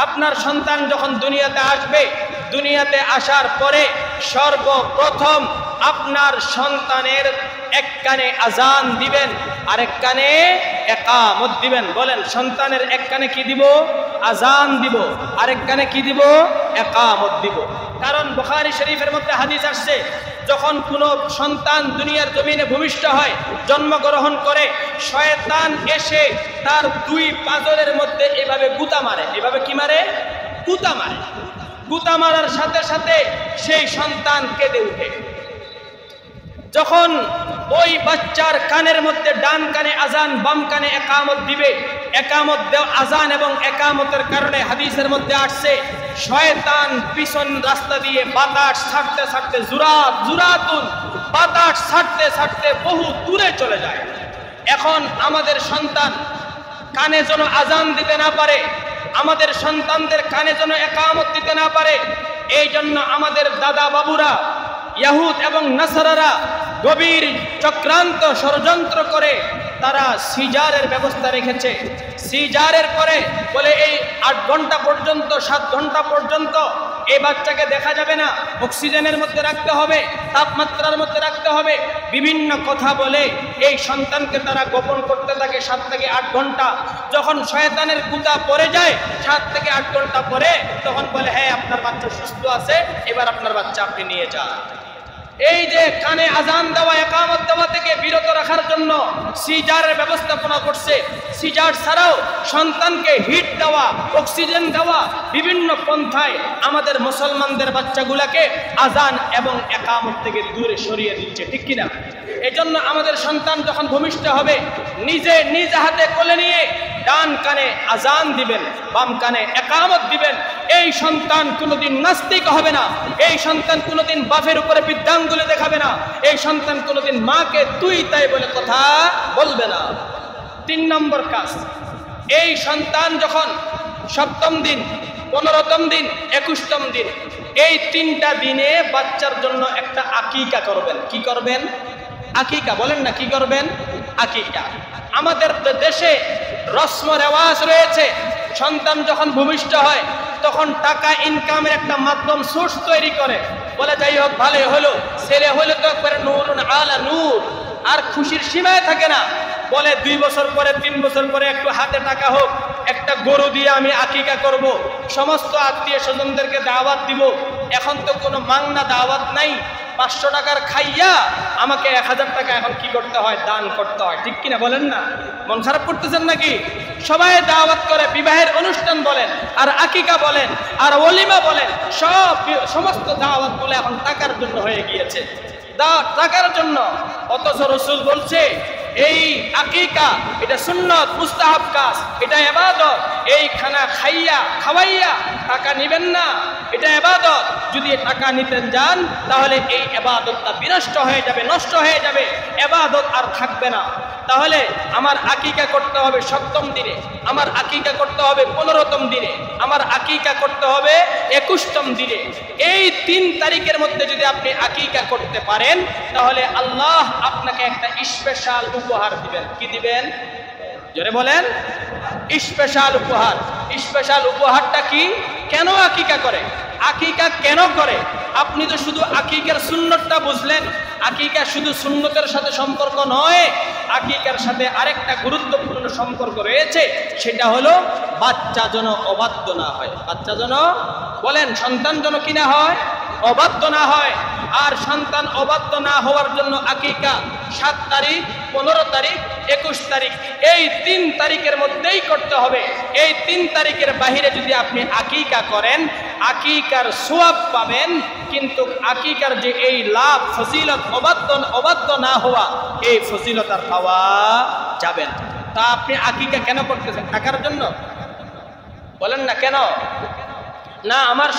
আপনার সন্তান যখন দুনিয়াতে আসবে, দুনিয়াতে আসার পরে সর্বপ্রথম আপনার সন্তানের এক কানে আজান দিবেন, আরেক কানে ইকামত দিবেন। বলেন, সন্তানের এক কানে কি দিব? আজান দিব, আরেক কানে কি দিব? ইকামত দিব। কারণ বুখারী শরীফের মধ্যে হাদিস আসছে, যখন কোনো সন্তান দুনিয়ার জমিনে ভূমিষ্ঠ হয়, জন্মগ্রহণ করে, শয়তান এসে তার 2 পাজরের মধ্যে এভাবে গুতা মারে। এভাবে কি মারে? গুতা মারে। গুতা মারার সাথে সাথে সেই সন্তান কেঁদে উঠে। যখন ওই বাচ্চার কানের মধ্যে ডান কানে আজান, বাম কানে ইকামত দিবে, ইকামত দেওয়া আজান এবং ইকামতের কারণে হাদিসের মধ্যে আসছে শয়তান পিছন রাস্তা দিয়ে বাতাস ছাড়তে ছাড়তে জুরাতুন বাতাস ছাড়তে ছাড়তে বহু দূরে চলে যায়। এখন আমাদের সন্তান কানে যেন আজান দিতে না পারে, আমাদের সন্তানদের কানে যেন ইকামত দিতে না পারে, এই জন্য আমাদের দাদা বাবুরা ইয়াহুদ এবং নাসারারা গভীর চক্রান্ত ষড়যন্ত্র করে তারা সিজারের ব্যবস্থা রেখেছে। সিজারের পরে বলে এই 8 ঘন্টা পর্যন্ত 7 ঘন্টা পর্যন্ত এই বাচ্চাকে দেখা যাবে না, অক্সিজেনের মধ্যে রাখতে হবে, তাপমাত্রার মধ্যে রাখতে হবে, বিভিন্ন কথা বলে এই সন্তানকে তারা গোপন করতে থাকে 7 থেকে 8 ঘন্টা। যখন শয়তানের কুতা পড়ে যায় 7 থেকে 8 ঘন্টা পরে, তখন বলে হ্যাঁ আপনার বাচ্চা সুস্থ আছে, এবার আপনার বাচ্চা আপনি নিয়ে যান। এই যে কানে আজান দেওয়া, ইকামত দেওয়া থেকে বিরত রাখার জন্য সিজারের ব্যবস্থাপনা করছে। সিজার ছাড়াও সন্তানকে হিট দেওয়া, অক্সিজেন দেওয়া, বিভিন্ন পন্থায় আমাদের মুসলমানদের বাচ্চাগুলাকে আজান এবং ইকামত থেকে দূরে সরিয়ে দিচ্ছে, ঠিক কিনা? এজন্য আমাদের সন্তান যখন ভূমিষ্ঠ হবে নিজে নিজ হাতে কোলে নিয়ে ডান কানে আজান দিবেন, বাম কানে ইকামত দিবেন। এই সন্তান কোনোদিন নাস্তিক হবে না, এই সন্তান কোনোদিন বাপের উপরে বৃদ্ধাঙ্গুলি দেখাবে না, এই সন্তান কোনোদিন মাকে তুই তাই বলে কথা বলবে না। 3 নম্বর কাজ, এই সন্তান যখন 7ম দিন, 15তম দিন, 21তম দিন, এই 3টা দিনে বাচ্চার জন্য একটা আকিকা করবেন। কি করবেন? আকিকা। বলেন না কি করবেন? আকিকা। আমাদের দেশে রসম রেওয়াজ রয়েছে, সন্তান যখন ভূমিষ্ঠ হয় তখন টাকা ইনকামের একটা মাধ্যম সোর্স তৈরি করে, বলে যাই হোক ভালোই হলো, ছেলে হলে তো একবারে নূরুন আলা নূর, আর খুশির সীমায় থাকে না। বলে 2 বছর পরে 3 বছর পরে একটু হাতে টাকা হোক, একটা গরু দিয়ে আমি আকিকা করব, সমস্ত আত্মীয় স্বজনদেরকে দাওয়াত দিব। এখন তো কোনো মাংনা দাওয়াত নাই, 500 টাকার খাইয়া আমাকে 1000 টাকা এখন কি করতে হয়? দান করতে হয়, ঠিক কিনা? বলেন না, মন খারাপ করতেছেন নাকি? সবাই দাওয়াত করে, বিবাহের অনুষ্ঠান বলেন, আর আকিকা বলেন, আর ওলিমা বলেন, সমস্ত দাওয়াতগুলো এখন টাকার জন্য হয়ে গিয়েছে, টাকার জন্য। অথচ রাসূল বলছে এই আকিকা এটা সুন্নত, মুস্তাহাব কাজ, এটা ইবাদত। এই খানা খাওয়াইয়া টাকা নেবেন না, এটা ইবাদত। যদি টাকা নিতে যান তাহলে এই ইবাদতটা বিনষ্ট হয়ে যাবে, নষ্ট হয়ে যাবে, ইবাদত আর থাকবে না। তাহলে আমার আকিকা করতে হবে 7ম দিনে, আমার আকিকা করতে হবে 15তম দিনে, আমার আকিকা করতে হবে 21তম দিনে। এই 3 তারিখের মধ্যে যদি আপনি আকিকা করতে পারেন তাহলে আল্লাহ আপনাকে একটা স্পেশাল উপহার দিবেন। কি দিবেন? জোরে বলেন, স্পেশাল উপহার। স্পেশাল উপহারটা কি? কেন আকিকা করে? আকিকা কেন করে? আপনি তো শুধু আকিকার সুন্নতটা বুঝলেন। আকিকা শুধু সুন্নতের সাথে সম্পর্ক নয়, আকিকার সাথে আরেকটা গুরুত্বপূর্ণ সম্পর্ক রয়েছে, সেটা হলো বাচ্চা যেন অবাধ্য না হয়। বাচ্চা যেন, বলেন, সন্তান যেন কি না হয়? অবাধ্য না হয়। আর সন্তান অবাধ্য না হওয়ার জন্য আকিকা 7 তারিখ, 15 তারিখ, 21 তারিখ, এই 3 তারিখের মধ্যেই করতে হবে। এই 3 তারিখের বাহিরে যদি আপনি আকিকা করেন, আকিকার সওয়াব পাবেন, কিন্তু আকিকার যে এই লাভ, ফজিলত, অবাধ্য না হওয়া, এই ফজিলত আর পাওয়া যাবে না। তা আপনি আকিকা কেন করতেছেন? টাকার জন্য? বলেন না কেন? না, আমার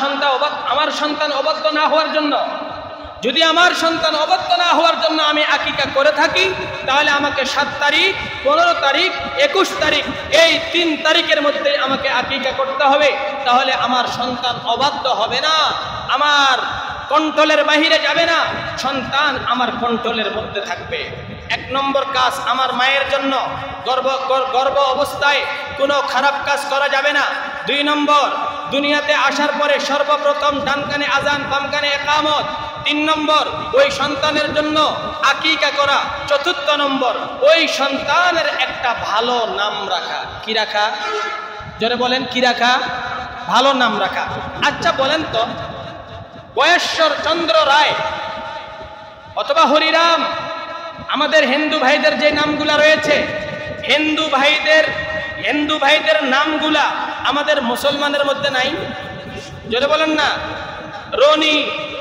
সন্তান অবাধ্য না হওয়ার জন্য। যদি আমার সন্তান অবাধ্য না হওয়ার জন্য আমি আকিকা করে থাকি, তাহলে আমাকে 7 তারিখ, 15 তারিখ, 21 তারিখ, এই 3 তারিখের মধ্যে আমাকে আকিকা করতে হবে। তাহলে আমার সন্তান অবাধ্য হবে না, আমার কন্ট্রোলের বাহিরে যাবে না, সন্তান আমার কন্ট্রোলের মধ্যে থাকবে। 1 নম্বর কাজ, আমার মায়ের জন্য গর্ভ অবস্থায় কোনো খারাপ কাজ করা যাবে না। 2 নম্বর, দুনিয়াতে আসার পরে সর্বপ্রথম ডান কানে আজান, বাম কানে ইকামত। 3 নম্বর, ওই সন্তানের জন্য আকিকা করা। 4 নম্বর, ওই সন্তানের একটা ভালো নাম রাখা। কি রাখা? জোরে বলেন, কি রাখা? ভালো নাম রাখা। আচ্ছা বলেন তো, বয়েশ্বর চন্দ্র রায় অথবা হরিরাম, আমাদের হিন্দু ভাইদের যে নামগুলা রয়েছে, হিন্দু ভাইদের নামগুলা আমাদের মুসলমানের মধ্যে নাই? জোরে বলেন না। রনি,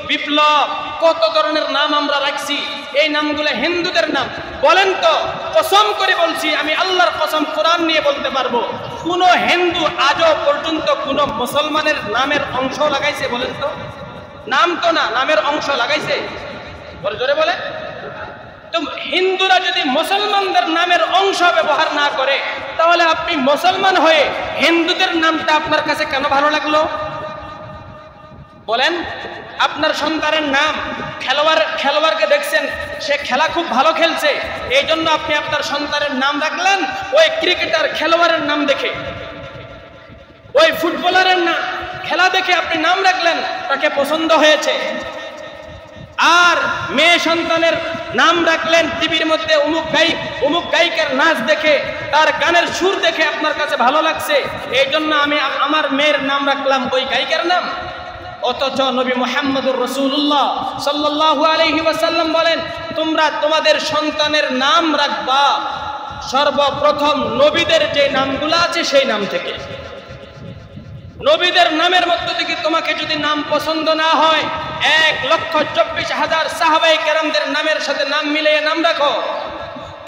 বিপ্লব, কত ধরনের নাম আমরা রাখছি, এই নামগুলো হিন্দুদের নাম। বলেন তো, কসম করে বলছি, আমি আল্লাহর কসম কোরআন নিয়ে বলতে পারবো, কোন হিন্দু আজও পর্যন্ত কোন মুসলমানের নামের অংশ লাগাইছে? বলেন তো। নাম তো না, নামের অংশ লাগাইছে? জোরে বলে। তো হিন্দুরা যদি মুসলমানদের নামের অংশ ব্যবহার না করে, তাহলে আপনি মুসলমান হয়ে হিন্দুদের নামটা আপনার কাছে কেন ভালো লাগলো? বলেন। আপনার সন্তানের নাম, খেলোয়াড়কে দেখছেন সে খেলা খুব ভালো খেলছে, এই জন্য আপনি আপনার সন্তানের নাম রাখলেন ওই ক্রিকেটার খেলোয়াড়ের নাম দেখে। ওই ফুটবলারের নাম খেলা দেখে আপনি নাম রাখলেন, তাকে পছন্দ হয়েছে। আর মেয়ে সন্তানের নাম রাখলেন টিভির মধ্যে অমুক গায়িকার নাচ দেখে, তার গানের সুর দেখে আপনার কাছে ভালো লাগছে, এই জন্য আমি আমার মেয়ের নাম রাখলাম ওই গায়িকার নাম। অথচ নবী মুহাম্মদুর রাসূলুল্লাহ সাল্লাল্লাহু আলাইহি ওয়াসাল্লাম বলেন, তোমরা তোমাদের সন্তানের নাম রাখবা সর্বপ্রথম নবীদের যে নামগুলো আছে সেই নাম থেকে। নবীদের নামের মধ্য থেকে তোমাকে যদি নাম পছন্দ না হয়, 1,24,000 সাহাবায়ে কেরামদের নামের সাথে নাম মিলিয়ে নাম রাখো।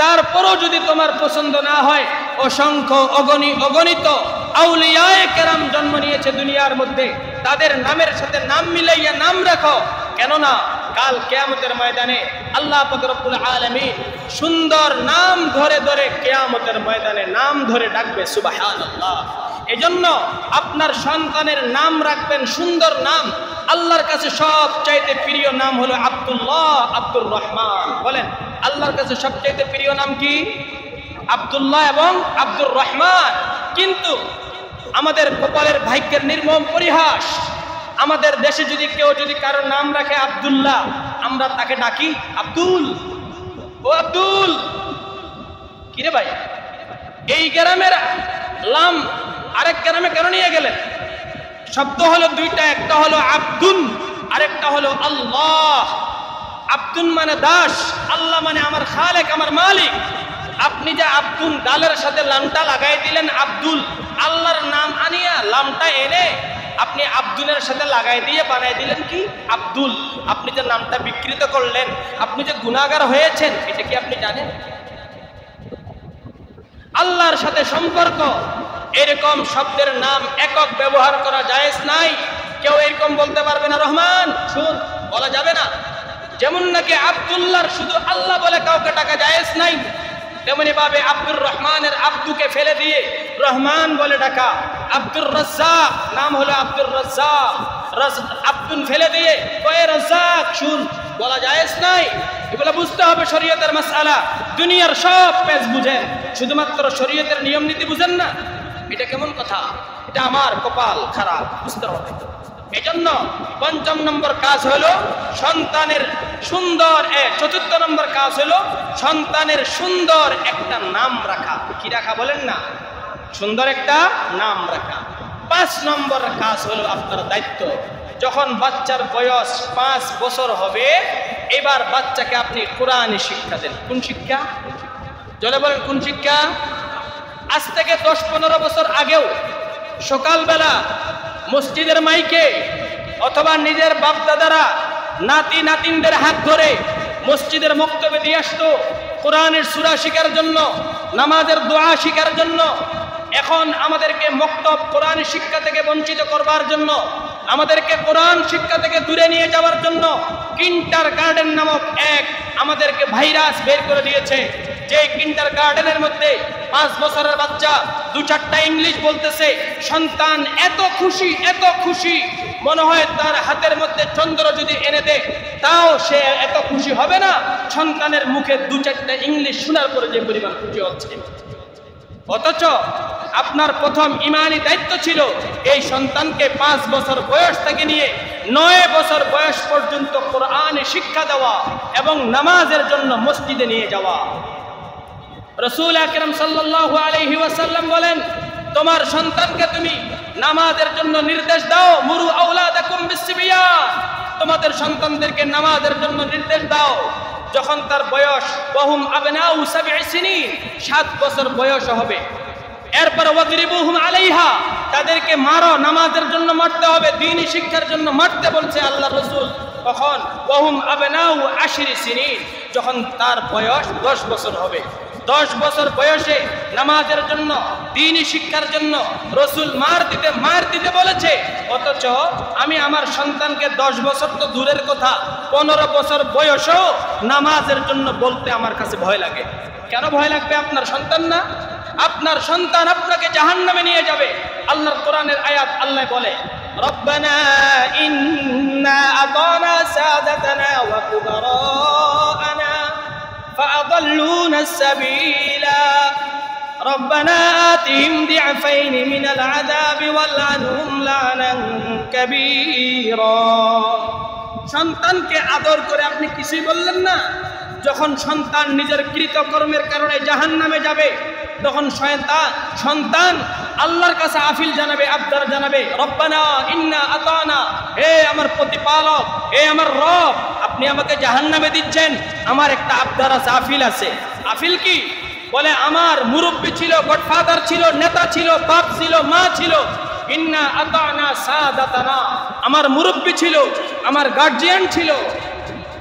তারপরও যদি তোমার পছন্দ না হয়, অসংখ্য অগণিত আউলিয়ায়ে কেরাম জন্ম নিয়েছে দুনিয়ার মধ্যে, তাদের নামের সাথে নাম মিলাইয়া নাম রাখো। কেননা কাল কিয়ামতের ময়দানে আল্লাহ পাক রব্বুল আলামিন সুন্দর নাম ধরে ধরে কিয়ামতের ময়দানে নাম ধরে ডাকবে। সুবহানাল্লাহ। এজন্য আপনার সন্তানের নাম রাখবেন সুন্দর নাম। আল্লাহর কাছে সবচাইতে প্রিয় নাম হলো আব্দুল্লাহ, আব্দুর রহমান। বলেন, আল্লাহর কাছে সবচাইতে প্রিয় নাম কি? আব্দুল্লাহ এবং আব্দুর রহমান। কিন্তু আমাদের কপালের ভাগ্যের নির্মম পরিহাস, আমাদের দেশে যদি কারো নাম রাখে আব্দুল্লাহ, আমরা তাকে ডাকি আব্দুল। ও আব্দুল, কিরে ভাই, এই গ্রামের নাম আরেক গ্রামে কেন নিয়ে গেলেন? শব্দ হলো দুইটা, একটা হলো আব্দুন, আরেকটা হলো আল্লাহ। আব্দুন মানে দাস, আল্লাহ মানে আমার খালেক, আমার মালিক। আপনি যে আব্দুল দালের সাথে লামটা লাগাই দিলেন আব্দুল, আল্লাহর নাম আনিয়া লামটা এনে আপনি আব্দুলের সাথে লাগাই দিয়ে বানাই দিলেন কি আব্দুল। আপনি যে নামটা বিকৃত করলেন, আপনি যে গুনাহগার হয়েছেন, এটা কি আপনি জানেন? আল্লাহর সাথে সম্পর্ক, এরকম শব্দের নাম একক ব্যবহার করা জায়েজ নাই। কেউ এরকম বলতে পারবে না রহমান, শুন, বলা যাবে না। যেমন নাকি আব্দুল্লাহর শুধু আল্লাহ বলে কাউকে ডাকা জায়েজ নাই, তেমনি ভাবে আব্দুর রহমানের আব্দুকে ফেলে দিয়ে রহমান বলে ডাকা। আব্দুর রাজ্জাক নাম হলো আব্দুর রাজ্জাক, আব্দুল ফেলে দিয়ে কয়ে রাজ্জাক, শুন, বলা জায়েজ নাই। এগুলো বুঝতে হবে শরীয়তের মাসআলা। দুনিয়ার সব পেজ বুঝেন, শুধুমাত্র শরীয়তের নিয়ম নীতি বুঝেন না, এটা কেমন কথা? এটা আমার কপাল খারাপ, বুঝতে হবে। এজন্য ৫ম নম্বর কাজ হলো সন্তানের সুন্দর, ৪র্থ নম্বর কাজ হলো সন্তানের সুন্দর একটা নাম রাখা। কি রাখা বলেন না? সুন্দর একটা নাম রাখা। ৫ নম্বর কাজ হলো আপনার দায়িত্ব, যখন বাচ্চার বয়স ৫ বছর হবে, এবার বাচ্চাকে আপনি কোরআনী শিক্ষা দেন। কোন শিক্ষা? জলে বলেন, কোন শিক্ষা? আজ থেকে ১০-১৫ বছর আগেও সকালবেলা মসজিদের মাইকে অথবা নিজের বাপ দাদারা নাতি নাতিনদের হাত ধরে মসজিদের মক্তবে দিয়ে আসতো, কোরআনের সূরা শিখার জন্য, নামাজের দোয়া শিখার জন্য, এখন আমাদেরকে মক্তব কোরআন শিক্ষা থেকে বঞ্চিত করবার জন্য, আমাদেরকে কোরআন শিক্ষা থেকে দূরে নিয়ে যাওয়ার জন্য কিন্ডারগার্টেন নামক এক আমাদেরকে ভাইরাস বের করে দিয়েছে। যে কিন্ডারগার্টেনের মধ্যে 5 বছরের বাচ্চা 2-4টা ইংলিশ বলতেছে, সন্তান এত খুশি, এত খুশি, মনে হয় তার হাতের মধ্যে চন্দ্র যদি এনে দেয় তাও সে এত খুশি হবে না সন্তানের মুখে 2-4টা ইংলিশ শোনার পরে যে পরিমাণ খুশি হচ্ছে। অথচ আপনার প্রথম ইমানি দায়িত্ব ছিল এই সন্তানকে 5 বছর বয়স থেকে নিয়ে 9 বছর বয়স পর্যন্ত কোরআনে শিক্ষা দেওয়া এবং নামাজের জন্য মসজিদে নিয়ে যাওয়া। রাসূল আকরাম সাল্লাল্লাহু আলাইহি ওয়াসাল্লাম বলেন, তোমার সন্তানকে তুমি নামাজের জন্য নির্দেশ দাও, মুরু আওলাদাকুম বিসসিবিয়ান, তোমাদের সন্তানদেরকে নামাজের জন্য নির্দেশ দাও যখন তার বয়স ওয়াহুম আবনাউ 7 সিনিন, 7 বছর বয়স হবে। এরপর ওয়াদরিবুহুম আলাইহা, তাদেরকে মারো, নামাজের জন্য মারতে হবে, দ্বীনি শিক্ষার জন্য মারতে বলছে আল্লাহ রাসূল। তখন ওয়াহুম আবনাউ 10 সিনিন, যখন তার বয়স 10 বছর হবে। 10 বছর বয়সে নামাজের জন্য, দ্বীনি শিক্ষার জন্য রাসূল মার দিতে বলেছে। অথচ আমি আমার সন্তানকে 10 বছর তো দূরের কথা, 15 বছর বয়সেও নামাজের জন্য বলতে আমার কাছে ভয় লাগে। কেন ভয় লাগবে? আপনার সন্তান না? আপনার সন্তান আপনাকে জাহান্নামে নিয়ে যাবে। আল্লাহর কোরআনের আয়াত, আল্লাহ বলে, রব্বানা ইন্না আতানা সাদাতানা ওয়া কুবারানা فأضلونا السبيل ربنا آتهم ضعفين من العذاب والعنهم لعنا كبيرا। সন্তানকে আদর করে আপনি কিছুই বললেন না। যখন সন্তান নিজের কৃতকর্মের কারণে জাহান্নামে যাবে, তখন সন্তান আল্লাহর কাছে আফিল জানাবে, আবদার জানাবে, রব্বানা ইন্না আতানা, হে আমার প্রতিপালক, হে আমার রব, আপনি আমাকে জাহান্নামে দিচ্ছেন, আমার একটা আবদার আছে, আফিল আছে। আফিল কি? বলে, আমার মুরব্বী ছিল, গডফাদার ছিল, নেতা ছিল, বাপ ছিল, মা ছিল, ইন্না আতানা সাদাতানা, আমার মুরব্বী ছিল, আমার গার্জিয়ান ছিল,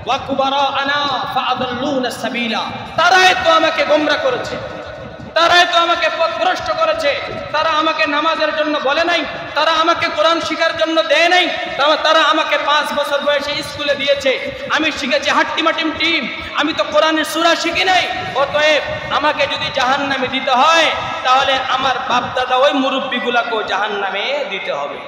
ওয়া কুবারানা ফাআদাল্লুনা সাবিলা, তারাই তো আমাকে গোমরা করেছে, তারাই তো আমাকে পথভ্রষ্ট করেছে, তারা আমাকে নামাজের জন্য বলে নাই, তারা আমাকে কোরআন শিখার জন্য দেয় নাই, তারা আমাকে 5 বছর বয়সে স্কুলে দিয়েছে, আমি শিখেছি হাট্টিমাটিম টিম, আমি তো কোরআনের সূরা শিখি নাই। অতএব আমাকে যদি জাহান্নামে দিতে হয় তাহলে আমার বাপ দাদা ওই মুরব্বীগুলাকেও জাহান্নামে দিতে হবে।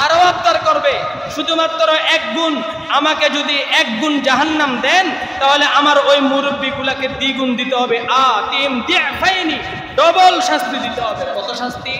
আরো আবদার করবে, শুধুমাত্র 1 গুণ, আমাকে যদি 1 গুণ জাহান্নাম দেন তাহলে আমার ওই মুরব্বীগুলাকে 2 গুণ দিতে হবে। আতিম দিফাইনি, ডবল শাস্তি দিতে হবে। কত শাস্তি?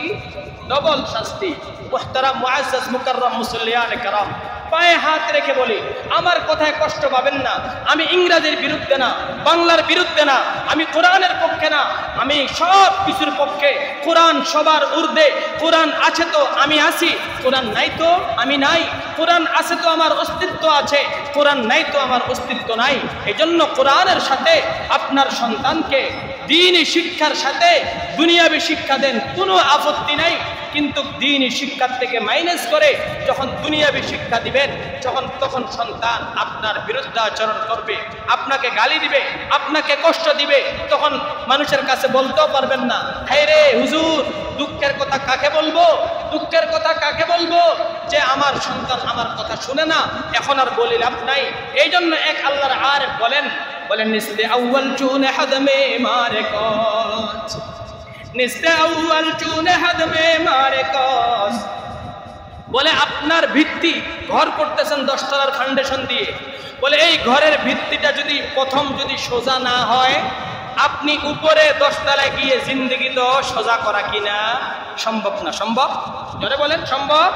ডবল শাস্তি। মুহতারাম মুআজ্জাজ মুকাররম মুসল্লিয়ানে কেরাম, পায়ে হাত রেখে বলি, আমার কথায় কষ্ট পাবেন না। আমি ইংরেজির বিরুদ্ধে না, বাংলার বিরুদ্ধে না, আমি কোরআনের পক্ষে না, আমি সব কিছুর পক্ষে। কোরআন সবার ঊর্ধ্বে। কোরআন আছে তো আমি আছি, কোরআন নাই তো আমি নাই। কোরআন আছে তো আমার অস্তিত্ব আছে, কোরআন নাই তো আমার অস্তিত্ব নাই। এজন্য কোরআনের সাথে আপনার সন্তানকে দ্বীনি শিক্ষার সাথে দুনিয়াবী শিক্ষা দেন, কোনো আপত্তি নাই। কিন্তু দ্বীনি শিক্ষার থেকে মাইনাস করে যখন দুনিয়াবী শিক্ষা দিবেন, তখন সন্তান আপনার বিরুদ্ধে আচরণ করবে, আপনাকে গালি দিবে, আপনাকে কষ্ট দিবে। তখন মানুষের কাছে বলতেও পারবেন না, হায় রে হুজুর, দুঃখের কথা কাকে বলবো, দুঃখের কথা কাকে বলবো যে আমার সন্তান আমার কথা শুনে না, এখন আর বলি লাভ নাই। এই জন্য এক আল্লাহর আরেফ বলেন নিস্তে আউয়াল চুনে হাদমে মারে কচ, নিস্তে আউয়াল চুনে হাদমে মারে কচ। বলে আপনার ভিত্তি, ঘর করতেছেন 10 তলার ফাউন্ডেশন দিয়ে, বলে এই ঘরের ভিত্তিটা যদি প্রথম যদি সোজা না হয়, আপনি উপরে 10 তলায় গিয়ে জিন্দগি তো সোজা করা কিনা সম্ভব না। সম্ভব? জোরে বলেন, সম্ভব?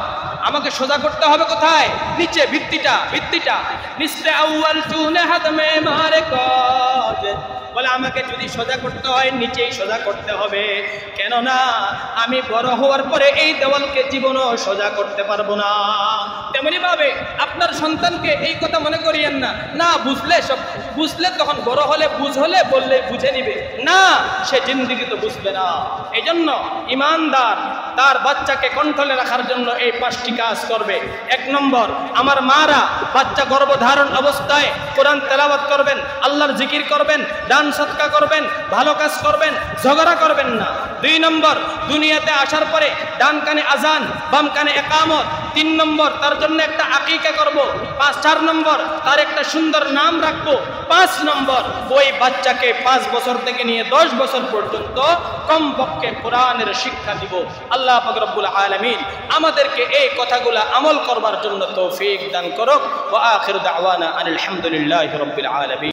আমাকে সোজা করতে হবে কোথায়? নিচে, ভিত্তিটা। নিস্তে আউয়াল চুনে হাদমে মারে কজ, বলে আমাকে যদি সোজা করতে হয় নিচেই সোজা করতে হবে। কেননা আমি বড় হওয়ার পরে এই দেওয়ালকে জীবনও সোজা করতে পারবো না। তেমনি ভাবে আপনার সন্তানকে এই কথা মনে করিয়েন না, না বুঝলে তখন বড় হলে বললে বুঝে নিবে, না, সে জিন্দেগি তো বুঝবে না। এই জন্য ইমানদার তার বাচ্চাকে কন্ট্রোলে রাখার জন্য এই 5টি কাজ করবে। 1 নম্বর, আমার মারা বাচ্চা গর্ভধারণ অবস্থায় কোরআন তেলাওয়াত করবেন, আল্লাহর জিকির করবেন, দান সদকা করবেন, ভালো কাজ করবেন, ঝগড়া করবেন না। 2 নম্বর, দুনিয়াতে আসার পরে ডান কানে আজান, বাম কানে ইকামত। 3 নম্বর, তার জন্য একটা আকিকা করব। 4 নম্বর, তার একটা সুন্দর নাম রাখবো। 5 নম্বর, ওই বাচ্চাকে 5 বছর থেকে নিয়ে 10 বছর পর্যন্ত কমপক্ষে কোরআনের শিক্ষা দিব। আল্লাহ পাক রব্বুল আলামিন আমাদেরকে এই কথাগুলো আমল করবার জন্য তৌফিক দান করুক। ওয়া আখিরু দাওয়ানা আনিল হামদুলিল্লাহি রাব্বিল আলামিন।